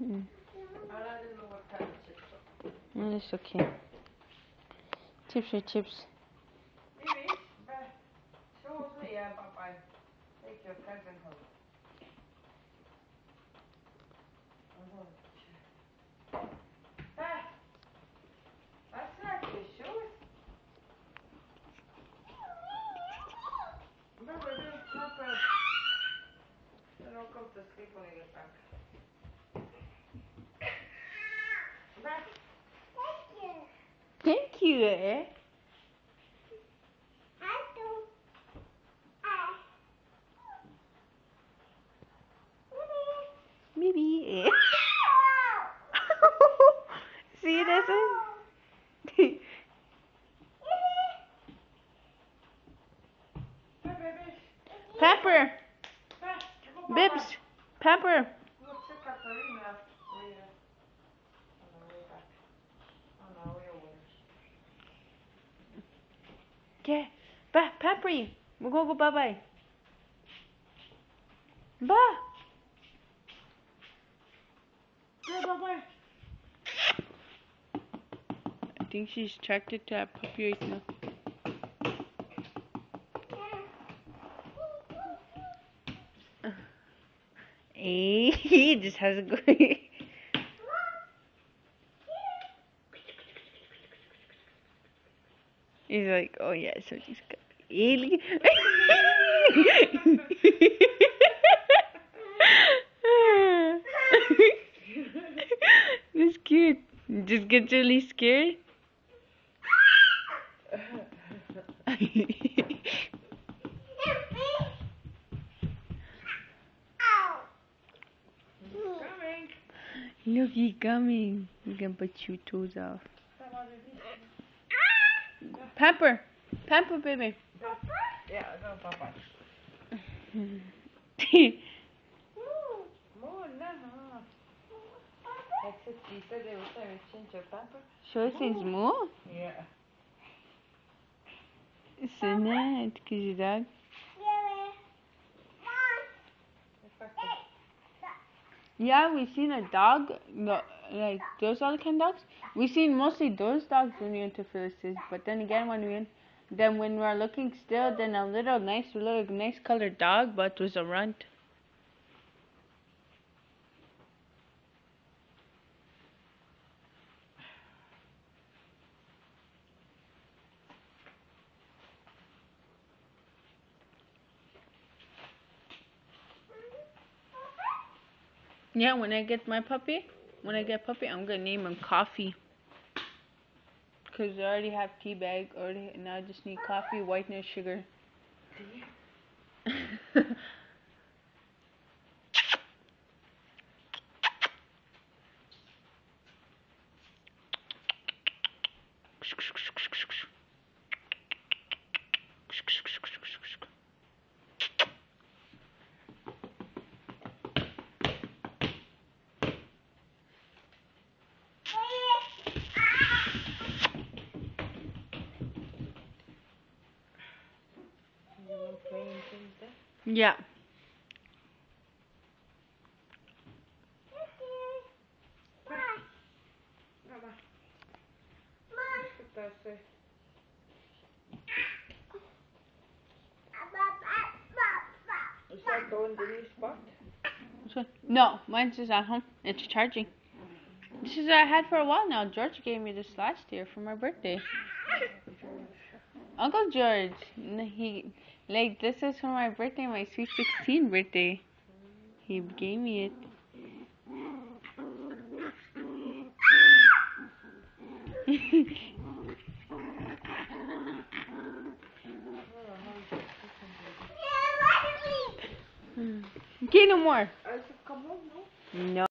Mm. I didn't know what kind of chips. It's okay. Chips are chips. Maybe, but show me, yeah, Papa. Take your cousin home. That's not your shoes. Remember, don't not don't come to sleep when you get back. Back. Thank you, eh? Maybe, eh? See, that's it. Pepper. Bibs. Pepper. We'll check Katarina later. On our way back. On our way over. Okay. Peppery. We'll go bye-bye. Ba. Bye-bye. I think she's attracted to that puppy right now. Hey, he just has a good. He's like, oh yeah, so she's got alien. This kid just gets really scared. Coming. Look, he's coming. You can put your toes off. Pepper, Pepper, baby. Yeah, go, Papa. More, no. That's it. She said they were trying to change your pamper. Sure seems more. Yeah. Isn't it? Cause your dog. Yeah, we seen a dog, like those other kind of dogs. We seen mostly those dogs when we went to Phyllis's, but then again when we were looking still, then a little nice colored dog, but it was a runt. Yeah, when I get puppy, I'm gonna name him Coffee. Cause I already have tea bag, and I just need coffee, whitener, sugar. Yeah. Is that the one Denise bought? No, mine's just at home. It's charging. This is what I had for a while now. George gave me this last year for my birthday. Uncle George. This is for my birthday, my sweet 16 birthday. He gave me it. Okay, no more. I said, come on, no. No.